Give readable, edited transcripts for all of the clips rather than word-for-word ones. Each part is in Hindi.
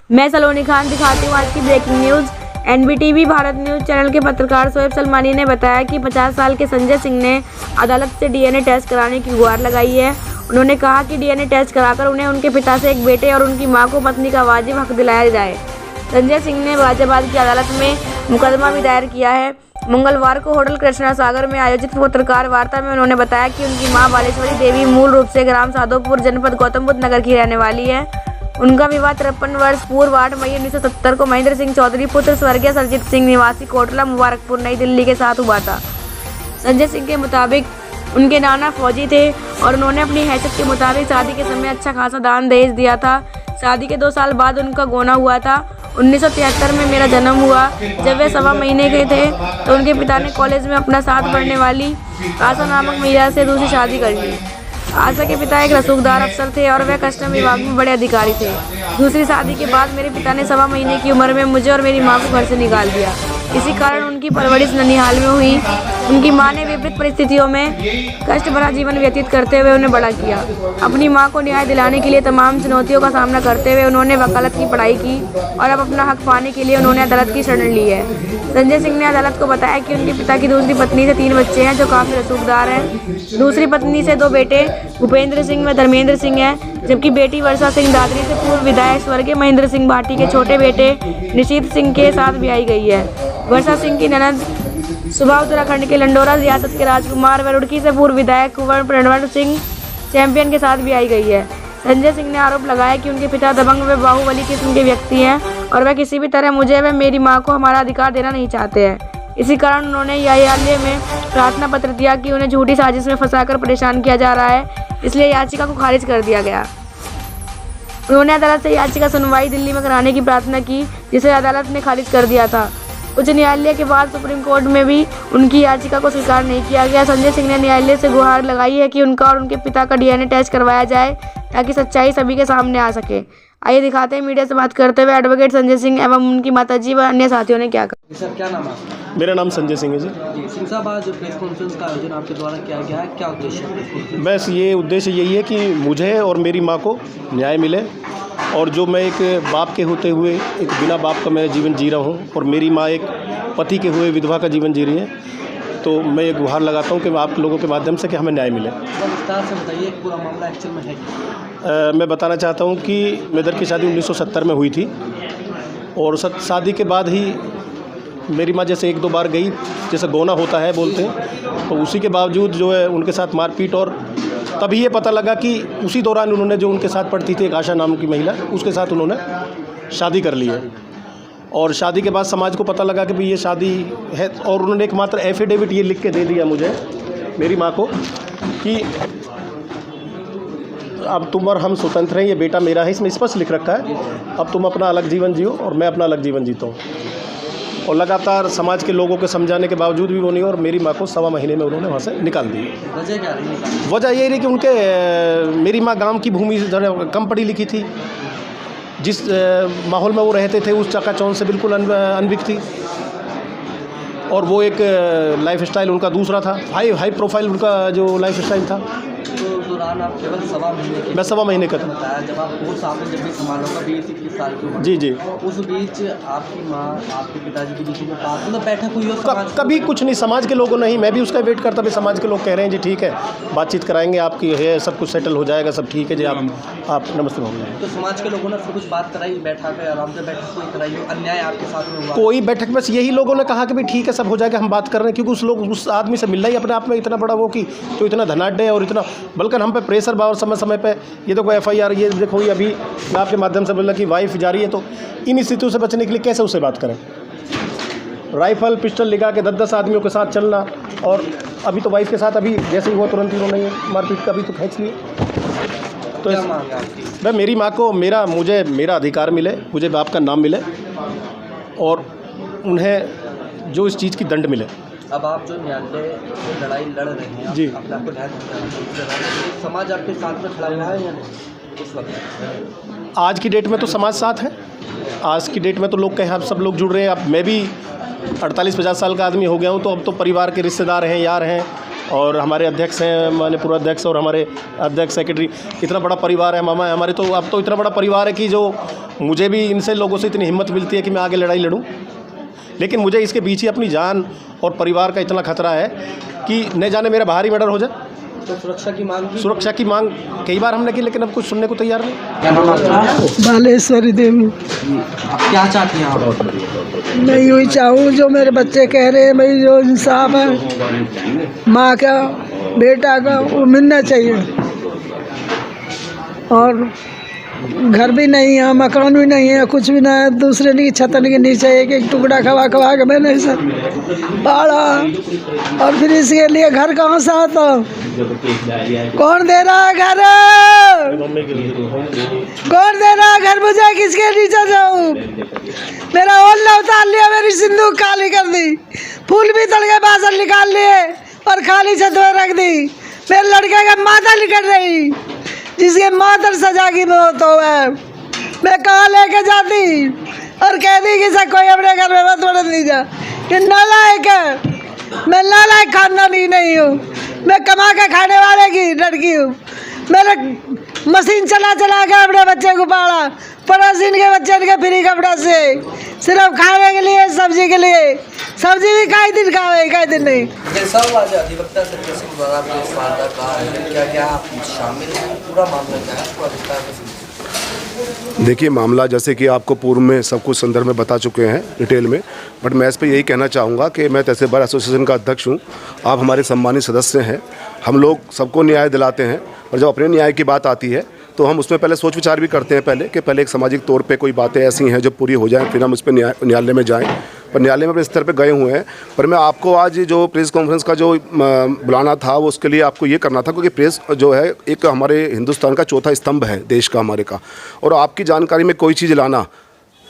मैं सलोनी खान दिखाती हूँ आज की breaking news. NDTV Bharat news channel के पत्रकार शोएब सलमानी ने बताया कि 50 साल के संजय सिंह ने अदालत से डीएनए टेस्ट कराने की गुहार लगाई है। उन्होंने कहा कि डीएनए टेस्ट कराकर उन्हें उनके पिता से एक बेटे और उनकी मां को पत्नी का वाजिब हक दिलाया जाए। संजय सिंह ने गाजियाबाद की अदालत में मुकदमा भी दायर किया है। मंगलवार को होटल कृष्णा सागर में आयोजित पत्रकार वार्ता में उन्होंने बताया कि उनकी मां बालेश्वरी देवी मूल रूप से ग्राम साधोपुर जनपद गौतम बुद्ध नगर की रहने वाली है। उनका विवाह 53 वर्ष पूर्व 8 मई 1970 को महेंद्र सिंह चौधरी पुत्र स्वर्गीय सरजीत सिंह निवासी कोटला मुबारकपुर नई दिल्ली के साथ हुआ था। संजय सिंह के मुताबिक उनके नाना फौजी थे और उन्होंने अपनी हैसियत के मुताबिक शादी के समय अच्छा खासा दान दहेज दिया था। शादी के 2 साल बाद उनका गोना हुआ था। 1973 में मेरा जन्म हुआ। जब वे 1.25 महीने के थे तो उनके पिता ने कॉलेज में अपना साथ पढ़ने वाली आशा नामक महिला से दूसरी शादी कर ली। आशा के पिता एक रसूखदार अफसर थे और वह कस्टम विभाग में बड़े अधिकारी थे। दूसरी शादी के बाद मेरे पिता ने 1.25 महीने की उम्र में मुझे और मेरी मां को घर से निकाल दिया। इसी कारण उनकी परवरिश ननिहाल में हुई। उनकी मां ने विपरीत परिस्थितियों में कष्ट भरा जीवन व्यतीत करते हुए उन्हें बड़ा किया। अपनी मां को न्याय दिलाने के लिए तमाम चुनौतियों का सामना करते हुए उन्होंने वकालत की पढ़ाई की और अब अपना हक पाने के लिए उन्होंने अदालत की शरण ली है। संजय सिंह ने अदालत को बताया कि उनके पिता की दूसरी पत्नी से 3 बच्चे हैं जो काफ़ी रसूखदार हैं। दूसरी पत्नी से 2 बेटे भूपेंद्र सिंह व धर्मेंद्र सिंह हैं, जबकि बेटी वर्षा सिंह दादरी से पूर्व विधायक स्वर्गीय महेंद्र सिंह भाटी के छोटे बेटे निशीत सिंह के साथ ब्याही गई है। वर्षा सिंह की ननद सुबह उत्तराखंड के लंडोरा रियासत के राजकुमार व रुड़की से पूर्व विधायक कुंवर प्रणवर सिंह चैंपियन के साथ ब्याही गई है। संजय सिंह ने आरोप लगाया कि उनके पिता दबंग व बाहुबली किस्म के व्यक्ति हैं और वह किसी भी तरह मुझे व मेरी मां को हमारा अधिकार देना नहीं चाहते हैं। इसी कारण उन्होंने न्यायालय में प्रार्थना पत्र दिया कि उन्हें झूठी साजिश में फंसाकर परेशान किया जा रहा है, इसलिए याचिका को खारिज कर दिया गया। उन्होंने अदालत से याचिका सुनवाई दिल्ली में कराने की प्रार्थना की, जिसे अदालत ने खारिज कर दिया था। उच्च न्यायालय के बाद सुप्रीम कोर्ट में भी उनकी याचिका को स्वीकार नहीं किया गया। संजय सिंह ने न्यायालय से गुहार लगाई है कि उनका और उनके पिता का डीएनए टेस्ट करवाया जाए ताकि सच्चाई सभी के सामने आ सके। आइए दिखाते हैं मीडिया से बात करते हुए एडवोकेट संजय सिंह एवं उनकी माताजी व अन्य साथियों ने क्या कहा। सर, क्या नाम है? मेरा नाम संजय सिंह है जी। सिंह साहब, आज प्रेस कॉन्फ्रेंस का आयोजन आपके द्वारा किया गया है, क्या उद्देश्य है? बस ये उद्देश्य यही है कि मुझे और मेरी माँ को न्याय मिले और जो मैं एक बाप के होते हुए एक बिना बाप का मैं जीवन जी रहा हूँ और मेरी माँ एक पति के हुए विधवा का जीवन जी रही है, तो मैं एक गुहार लगाता हूँ कि आप लोगों के माध्यम से कि हमें न्याय मिले। विस्तार से बताइए, पूरा मामला एक्चुअल में है मैं बताना चाहता हूँ कि मेदर की शादी 1970 में हुई थी और शादी के बाद ही मेरी माँ जैसे 1-2 बार गई, जैसे गोना होता है बोलते हैं, तो उसी के बावजूद जो है उनके साथ मारपीट, और तभी ये पता लगा कि उसी दौरान उन्होंने जो उनके साथ पढ़ती थी एक आशा नाम की महिला, उसके साथ उन्होंने शादी कर ली है। और शादी के बाद समाज को पता लगा कि भाई ये शादी है, और उन्होंने एकमात्र एफिडेविट ये लिख के दे दिया मुझे, मेरी माँ को, कि अब तुम और हम स्वतंत्र हैं, ये बेटा मेरा है, इसमें स्पष्ट लिख रखा है, अब तुम अपना अलग जीवन जियो और मैं अपना अलग जीवन जीता हूँ। और लगातार समाज के लोगों के समझाने के बावजूद भी वो नहीं, और मेरी माँ को 1.25 महीने में उन्होंने वहाँ से निकाल दी। वजह क्या रही? वजह यही रही कि मेरी माँ गांव की भूमि से कम पढ़ी लिखी थी, जिस माहौल में वो रहते थे उस चकाचौंध से बिल्कुल अनभिज्ञ थी, और वो एक लाइफस्टाइल उनका दूसरा था, हाई प्रोफाइल उनका जो लाइफस्टाइल था। तो दौरान आप केवल 1.25 महीने के, मैं 1.25 महीने का था। जब आप कोर्स आपने जब भी संभाला होगा 20-21 साल की उम्र, जी जी, उस बीच आपकी माँ आपके पिताजी के बीच में बात, मतलब बैठक हुई हो? कभी कुछ नहीं, समाज के लोगों ने ही, मैं भी उसका वेट करता, भी समाज के लोग कह रहे हैं जी ठीक है, बातचीत कराएंगे, आपकी है सब कुछ सेटल हो जाएगा, सब ठीक है जी, आप नमस्ते हो गए। तो समाज के लोगों ने सब कुछ बात कराई, बैठा कर आराम से बैठक कोई कराई हो? अन्याय आपके साथ में हुआ? कोई बैठक, बस यही लोगों ने कहा कि भाई ठीक है, सब हो जाएगा, हम बात कर रहे हैं, क्योंकि उस आदमी से मिलना ही अपने आप में इतना बड़ा वो कि जो इतना धनाढ़ है और इतना, बल्कि हम पे प्रेशर और समय पे ये तो कोई FIR, ये देखो ये अभी मैं आपके माध्यम से बोला कि वाइफ जा रही है, तो इन स्थितियों से बचने के लिए कैसे उससे बात करें? राइफल पिस्टल लगा के 10-10 आदमियों के साथ चलना, और अभी तो वाइफ के साथ अभी जैसे ही हुआ तुरंत ही उन्होंने मारपीट का भी तो खींच लिए। तो मैं मेरी माँ को मुझे मेरा अधिकार मिले, मुझे बाप का नाम मिले और उन्हें जो इस चीज़ की दंड मिले। अब आप जो न्यायालय से लड़ाई लड़ रहे हैं जी, अपने आपको न्याय समाज आपके साथ में खड़ा हुआ है या नहीं उस वक्त? आज की डेट में तो समाज साथ है, आज की डेट में तो लोग कहें आप सब लोग जुड़ रहे हैं। अब मैं भी 48-50 साल का आदमी हो गया हूँ, तो अब तो परिवार के रिश्तेदार हैं, यार हैं, और हमारे अध्यक्ष हैं, माननीय पूर्वाध्यक्ष और हमारे अध्यक्ष सेक्रेटरी, इतना बड़ा परिवार है, मामा है हमारे, तो अब तो इतना बड़ा परिवार है कि जो मुझे भी इनसे लोगों से इतनी हिम्मत मिलती है कि मैं आगे लड़ाई लड़ूं, लेकिन मुझे इसके पीछे अपनी जान और परिवार का इतना खतरा है कि न जाने मेरा बाहर ही मर्डर हो जाए। तो सुरक्षा की मांग की? सुरक्षा की मांग कई बार हमने की, लेकिन अब कुछ सुनने को तैयार नहीं। क्या नाम आपका? बालेश्वरी देवी। आप क्या चाहती हैं आप? मैं यूँ चाहूँ जो मेरे बच्चे कह रहे हैं, भाई जो इंसाफ है माँ का बेटा का वो मिलना चाहिए। और घर भी नहीं है, मकान भी नहीं है, कुछ भी ना है, दूसरे की छतन के नीचे एक टुकड़ा खवा खवा के मैंने सब पाड़ा, और फिर इसके लिए घर कहाँ से आता? कौन दे रहा है घर? कौन दे रहा है घर? मुझे किसके नीचे जाऊँ? मेरा ओल्ला उतार लिया, मेरी सिंदूक काली कर दी, फूल भी तोड़ के बादल निकाल लिए और खाली छत में रख दी। मेरे लड़के का माथा निकल रही, जिसके मातर सजा की मौत हो है, मैं कहाँ लेके जाती और कह दी कि सब कोई अपने घर में मत बढ़ लीजा। कि नालायक है, मैं नालायक खानदानी नहीं हूँ, मैं कमा के खाने वाले की लड़की हूँ। मैंने मशीन चला चला के अपने बच्चे को पाला, पड़ोसी के बच्चे के फ्री कपड़ा से, सिर्फ खाने के लिए, सब्जी के लिए। सब्जी भी कई दिन खावे, कई दिन नहीं। ये सब आज अधिवक्ता संजय सिंह द्वारा आपने इस वारदात का क्या क्या आप शामिल हैं? पूरा मामला क्या है, पूरा विस्तार से? देखिए, मामला जैसे कि आपको पूर्व में सब कुछ संदर्भ में बता चुके हैं डिटेल में, बट मैं इस पर यही कहना चाहूँगा कि मैं तहसील बार एसोसिएशन का अध्यक्ष हूँ। आप हमारे सम्मानित सदस्य हैं। हम लोग सबको न्याय दिलाते हैं, और जब अपने न्याय की बात आती है तो हम उसमें पहले सोच विचार भी करते हैं पहले एक सामाजिक तौर पे कोई बातें ऐसी हैं जो पूरी हो जाएं, फिर हम उस पर न्यायालय में जाएं। पर न्यायालय में अपने स्तर पे गए हुए हैं। पर मैं आपको आज जो प्रेस कॉन्फ्रेंस का जो बुलाना था वो उसके लिए आपको ये करना था, क्योंकि प्रेस जो है एक हमारे हिंदुस्तान का चौथा स्तंभ है देश का, हमारे का। और आपकी जानकारी में कोई चीज़ लाना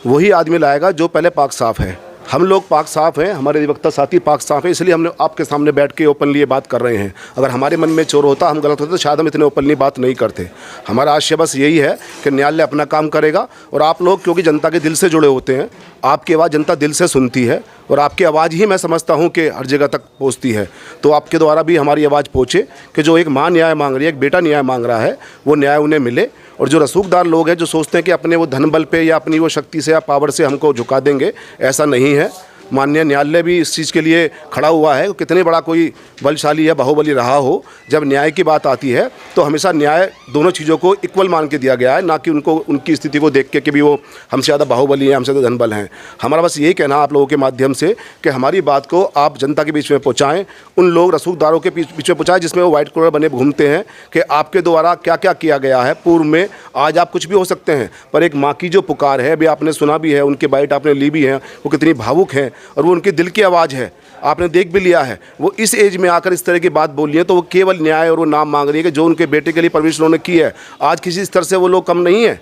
वही आदमी लाएगा जो पहले पाक साफ़ है। हम लोग पाक साफ़ हैं, हमारे अधिवक्ता साथी पाक साफ़ है, इसलिए हम आपके सामने बैठ के ओपनली ये बात कर रहे हैं। अगर हमारे मन में चोर होता, हम गलत होते, तो शायद हम इतने ओपनली बात नहीं करते। हमारा आशय बस यही है कि न्यायालय अपना काम करेगा, और आप लोग क्योंकि जनता के दिल से जुड़े होते हैं, आपकी आवाज़ जनता दिल से सुनती है, और आपकी आवाज़ ही मैं समझता हूँ कि हर जगह तक पहुँचती है। तो आपके द्वारा भी हमारी आवाज़ पहुँचे कि जो एक माँ न्याय मांग रही है, एक बेटा न्याय मांग रहा है, वो न्याय उन्हें मिले। और जो रसूखदार लोग हैं जो सोचते हैं कि अपने वो धन बल पे या अपनी वो शक्ति से या पावर से हमको झुका देंगे, ऐसा नहीं है। माननीय न्यायालय भी इस चीज़ के लिए खड़ा हुआ है। कितने बड़ा कोई बलशाली या बाहुबली रहा हो, जब न्याय की बात आती है तो हमेशा न्याय दोनों चीज़ों को इक्वल मान के दिया गया है, ना कि उनको उनकी स्थिति को देख के कि भी वो हमसे ज़्यादा बाहुबली हैं, हमसे ज़्यादा धनबल हैं। हमारा बस यही कहना आप लोगों के माध्यम से कि हमारी बात को आप जनता के बीच में पहुँचाएँ, उन लोग रसूखदारों के बीच में पहुँचाएँ जिसमें वो वाइट कॉलर बने घूमते हैं, कि आपके द्वारा क्या क्या किया गया है पूर्व में। आज आप कुछ भी हो सकते हैं, पर एक माँ की जो पुकार है, अभी आपने सुना भी है, उनके बाइट आपने ली भी है, वो कितनी भावुक हैं, और वो उनके दिल की आवाज़ है, आपने देख भी लिया है। वो इस एज में आकर इस तरह की बात बोल रही है, तो वो केवल न्याय और वो नाम मांग रही है कि जो उनके बेटे के लिए परवरिश उन्होंने की है। आज किसी स्तर से वो लोग कम नहीं है,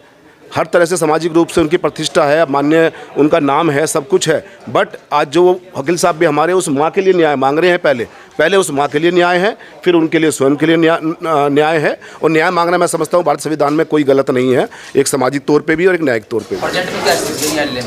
हर तरह से सामाजिक रूप से उनकी प्रतिष्ठा है, मान्य उनका नाम है, सब कुछ है। बट आज जो वकील साहब भी हमारे उस माँ के लिए न्याय मांग रहे हैं, पहले उस माँ के लिए न्याय है, फिर उनके लिए स्वयं के लिए न्याय है। और न्याय मांगना मैं समझता हूँ भारत संविधान में कोई गलत नहीं है, एक सामाजिक तौर पे भी और एक न्यायिक तौर पे भी।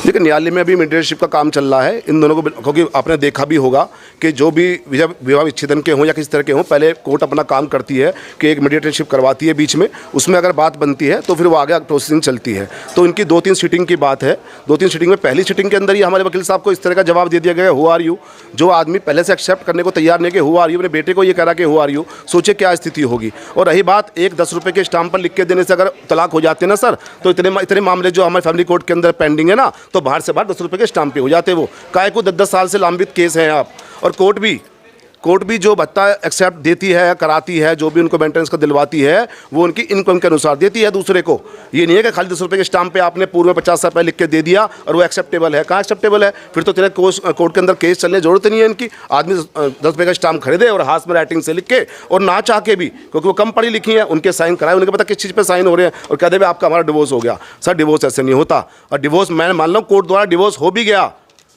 लेकिन न्यायालय में अभी मीडिएटरशिप का काम चल रहा है इन दोनों को, क्योंकि आपने देखा भी होगा कि जो भी विवाह विच्छेदन के हों या किसी तरह के हों, पहले कोर्ट अपना काम करती है कि एक मीडिएटरशिप करवाती है बीच में, उसमें अगर बात बनती है तो फिर वो आगे प्रोसेसिंग चलती है। तो इनकी 2-3 सीटिंग की बात है, 2-3 सीटिंग में पहली सीटिंग के अंदर ही हमारे वकील साहब को इस तरह का जवाब दे दिया गया, हु आर यू। जो आदमी पहले से एक्सेप्ट करने को तैयार नहीं कि हु आर यू, अपने बेटे को ये कह रहा कि हु आर यू, सोचे क्या स्थिति होगी। और रही बात एक 10 रुपये के स्टाम्प पर लिख के देने से अगर तलाक हो जाते हैं ना सर, तो इतने मामले जो हमारे फैमिली कोर्ट के अंदर पेंडिंग है ना, तो बाहर से बाहर 10 रुपये के स्टाम्प पे हो जाते। वो काय को 10-10 साल से लंबित केस हैं आप। और कोर्ट भी जो भत्ता एक्सेप्ट देती है, कराती है, जो भी उनको मेंटेनेंस का दिलवाती है, वो उनकी इनकम के अनुसार देती है दूसरे को। ये नहीं है कि खाली 10 रुपये के स्टाम्प पे आपने पूर्व में 50 साल पहले लिख के दे दिया और वो एक्सेप्टेबल है। कहाँ एक्सेप्टेबल है? फिर तो तेरे कोर्ट के अंदर केस चलने की जरूरत नहीं है इनकी। आदमी 10 रुपये का स्टाम्प खरीदे और हाथ में राइटिंग से लिख के, और ना चाह के भी, क्योंकि वो कम पढ़ी लिखी है, उनके साइन कराए, उनके पता किस चीज़ पर साइन हो रहे हैं, और कह दे आपका हमारा डिवोर्स हो गया। सर डिवोर्स ऐसे नहीं होता। और डिवोर्स मैं मान लो कोर्ट द्वारा डिवोर्स हो भी गया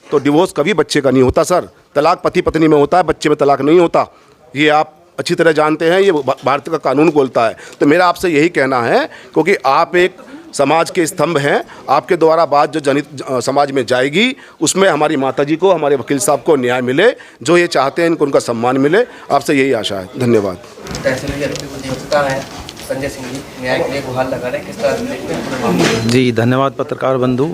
तो डिवोर्स कभी बच्चे का नहीं होता सर। तलाक पति पत्नी में होता है, बच्चे में तलाक नहीं होता। ये आप अच्छी तरह जानते हैं, ये भारत का कानून बोलता है। तो मेरा आपसे यही कहना है, क्योंकि आप एक समाज के स्तंभ हैं, आपके द्वारा बात जो जनित समाज में जाएगी, उसमें हमारी माताजी को, हमारे वकील साहब को न्याय मिले, जो ये चाहते हैं इनको उनका सम्मान मिले। आपसे यही आशा है। धन्यवाद। संजय सिंह जी न्याय के लिए गुहार लगा रहे हैं, किस तरह से देखते हैं पूरे मामले को? जी धन्यवाद पत्रकार बंधु,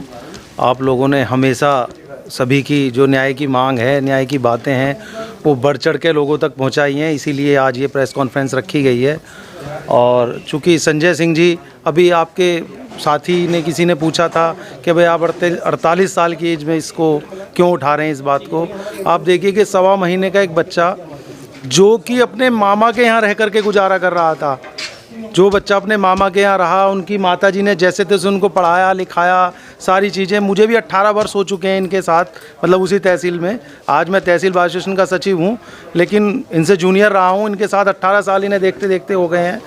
आप लोगों ने हमेशा सभी की जो न्याय की मांग है, न्याय की बातें हैं, वो बढ़ चढ़ के लोगों तक पहुंचाई हैं, इसीलिए आज ये प्रेस कॉन्फ्रेंस रखी गई है। और चूँकि संजय सिंह जी, अभी आपके साथी ने किसी ने पूछा था कि भाई आप 48 साल की एज में इसको क्यों उठा रहे हैं इस बात को। आप देखिए कि 1.25 महीने का एक बच्चा जो कि अपने मामा के यहाँ रह कर के गुजारा कर रहा था, जो बच्चा अपने मामा के यहाँ रहा, उनकी माताजी ने जैसे तैसे उनको पढ़ाया लिखाया, सारी चीज़ें। मुझे भी 18 वर्ष हो चुके हैं इनके साथ, मतलब उसी तहसील में। आज मैं तहसील बार एसोसिएशन का सचिव हूँ, लेकिन इनसे जूनियर रहा हूँ। इनके साथ 18 साल इन्हें देखते देखते हो गए हैं।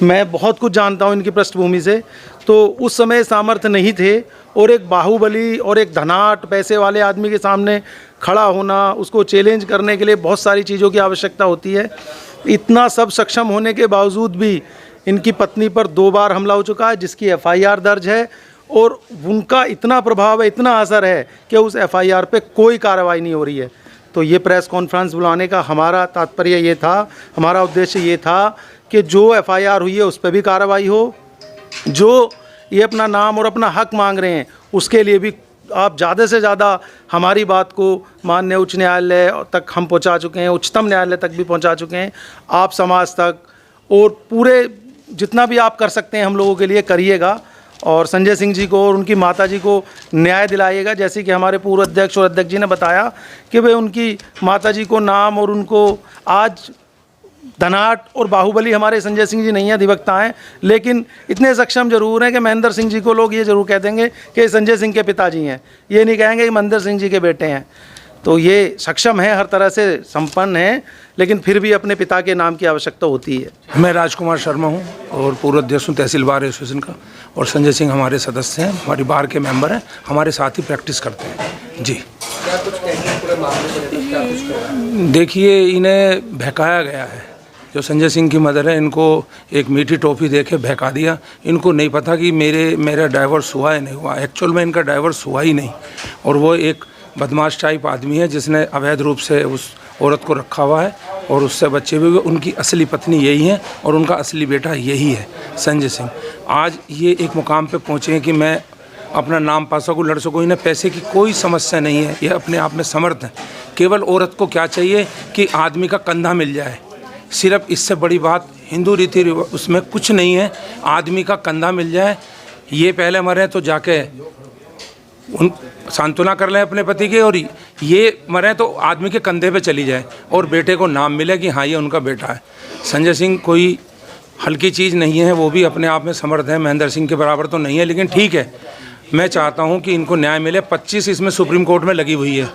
मैं बहुत कुछ जानता हूँ इनकी पृष्ठभूमि से। तो उस समय सामर्थ्य नहीं थे, और एक बाहुबली और एक धनाट पैसे वाले आदमी के सामने खड़ा होना, उसको चैलेंज करने के लिए बहुत सारी चीज़ों की आवश्यकता होती है। इतना सब सक्षम होने के बावजूद भी इनकी पत्नी पर 2 बार हमला हो चुका है, जिसकी FIR दर्ज है, और उनका इतना प्रभाव है, इतना असर है कि उस FIR पे कोई कार्रवाई नहीं हो रही है। तो ये प्रेस कॉन्फ्रेंस बुलाने का हमारा तात्पर्य ये था, हमारा उद्देश्य ये था कि जो FIR हुई है उस पर भी कार्रवाई हो, जो ये अपना नाम और अपना हक मांग रहे हैं उसके लिए भी आप ज़्यादा से ज़्यादा हमारी बात को माननीय उच्च न्यायालय तक हम पहुंचा चुके हैं, उच्चतम न्यायालय तक भी पहुंचा चुके हैं, आप समाज तक, और पूरे जितना भी आप कर सकते हैं हम लोगों के लिए करिएगा। और संजय सिंह जी को और उनकी माताजी को न्याय दिलाइएगा। जैसे कि हमारे पूर्व अध्यक्ष और अध्यक्ष जी ने बताया कि भाई उनकी माताजी को नाम, और उनको आज धनाट और बाहुबली हमारे संजय सिंह जी नहीं हैं, अधिवक्ता हैं, लेकिन इतने सक्षम जरूर हैं कि महेंद्र सिंह जी को लोग ये जरूर कह देंगे कि संजय सिंह के पिताजी हैं, ये नहीं कहेंगे कि महेंद्र सिंह जी के बेटे हैं। तो ये सक्षम है, हर तरह से संपन्न है, लेकिन फिर भी अपने पिता के नाम की आवश्यकता होती है। मैं राजकुमार शर्मा हूं और पूर्व अध्यक्ष हूं तहसील बार एसोसिएशन का, और संजय सिंह हमारे सदस्य हैं, हमारी बार के मेंबर हैं, हमारे साथ ही प्रैक्टिस करते हैं। जी क्या कुछ कहेंगे पूरे मामले को लेकर, क्या कुछ कहेंगे? देखिए, इन्हें बहकाया गया है। जो संजय सिंह की मदर है, इनको एक मीठी टॉफ़ी दे के बहका दिया। इनको नहीं पता कि मेरा डाइवोर्स हुआ है नहीं हुआ। एक्चुअल में इनका डाइवोर्स हुआ ही नहीं, और वो एक बदमाश टाइप आदमी है जिसने अवैध रूप से उस औरत को रखा हुआ है, और उससे बच्चे भी हुए। उनकी असली पत्नी यही है और उनका असली बेटा यही है संजय सिंह। आज ये एक मुकाम पे पहुँचे हैं कि मैं अपना नाम पा सकूँ, लड़ सकूँ। इन्हें पैसे की कोई समस्या नहीं है, ये अपने आप में समर्थ हैं। केवल औरत को क्या चाहिए कि आदमी का कंधा मिल जाए, सिर्फ इससे बड़ी बात हिंदू रीति रिवाज उसमें कुछ नहीं है। आदमी का कंधा मिल जाए, ये पहले मरे तो जाके उन सांत्वना कर लें अपने पति के, और ये मरे तो आदमी के कंधे पे चली जाए और बेटे को नाम मिले कि हाँ ये उनका बेटा है। संजय सिंह कोई हल्की चीज़ नहीं है, वो भी अपने आप में समर्थ है। महेंद्र सिंह के बराबर तो नहीं है, लेकिन ठीक है, मैं चाहता हूँ कि इनको न्याय मिले। 25 इसमें सुप्रीम कोर्ट में लगी हुई है,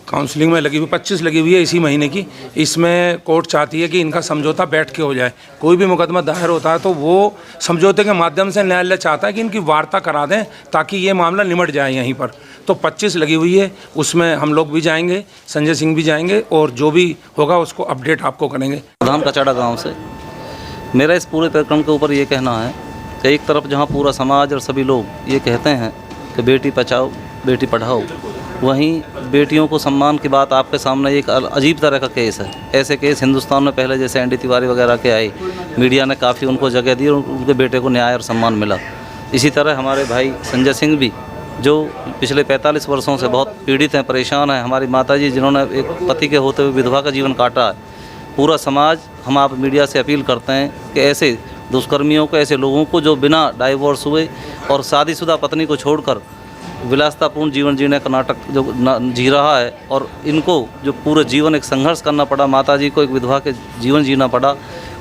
काउंसलिंग में लगी हुई 25 लगी हुई है इसी महीने की। इसमें कोर्ट चाहती है कि इनका समझौता बैठ के हो जाए। कोई भी मुकदमा दायर होता है तो वो समझौते के माध्यम से न्यायालय चाहता है कि इनकी वार्ता करा दें ताकि ये मामला निमट जाए यहीं पर। तो 25 लगी हुई है, उसमें हम लोग भी जाएंगे, संजय सिंह भी जाएंगे, और जो भी होगा उसको अपडेट आपको करेंगे। प्रधान कचाड़ा गाँव से मेरा इस पूरे कार्यक्रम के ऊपर ये कहना है कि एक तरफ जहाँ पूरा समाज और सभी लोग ये कहते हैं कि बेटी बचाओ बेटी पढ़ाओ, वहीं बेटियों को सम्मान की बात आपके सामने एक अजीब तरह का केस है। ऐसे केस हिंदुस्तान में पहले जैसे ND तिवारी वगैरह के आए, मीडिया ने काफ़ी उनको जगह दी और उनके बेटे को न्याय और सम्मान मिला। इसी तरह हमारे भाई संजय सिंह भी, जो पिछले 45 वर्षों से बहुत पीड़ित हैं, परेशान हैं, हमारी माताजी जिन्होंने एक पति के होते हुए विधवा का जीवन काटा है, पूरा समाज, हम आप मीडिया से अपील करते हैं कि ऐसे दुष्कर्मियों को, ऐसे लोगों को जो बिना डाइवोर्स हुए और शादीशुदा पत्नी को छोड़कर विलासतापूर्ण जीवन जीने का नाटक जो जी रहा है, और इनको जो पूरे जीवन एक संघर्ष करना पड़ा, माताजी को एक विधवा के जीवन जीना पड़ा,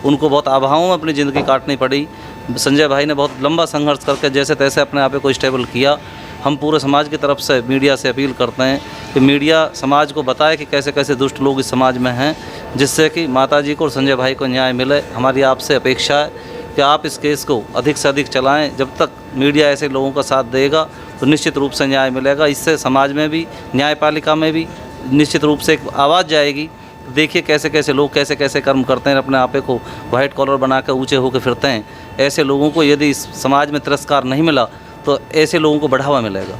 उनको बहुत आभाओं में अपनी ज़िंदगी काटनी पड़ी। संजय भाई ने बहुत लंबा संघर्ष करके जैसे तैसे अपने आप को स्टेबल किया। हम पूरे समाज की तरफ से मीडिया से अपील करते हैं कि मीडिया समाज को बताए कि कैसे कैसे दुष्ट लोग इस समाज में हैं, जिससे कि माताजी को और संजय भाई को न्याय मिले। हमारी आपसे अपेक्षा है कि आप इस केस को अधिक से अधिक चलाएं। जब तक मीडिया ऐसे लोगों का साथ देगा तो निश्चित रूप से न्याय मिलेगा। इससे समाज में भी, न्यायपालिका में भी निश्चित रूप से एक आवाज़ जाएगी। देखिए कैसे कैसे लोग कैसे कैसे कर्म करते हैं, अपने आपे को वाइट कॉलर बना कर ऊँचे होकर फिरते हैं। ऐसे लोगों को यदि इस समाज में तिरस्कार नहीं मिला तो ऐसे लोगों को बढ़ावा मिलेगा।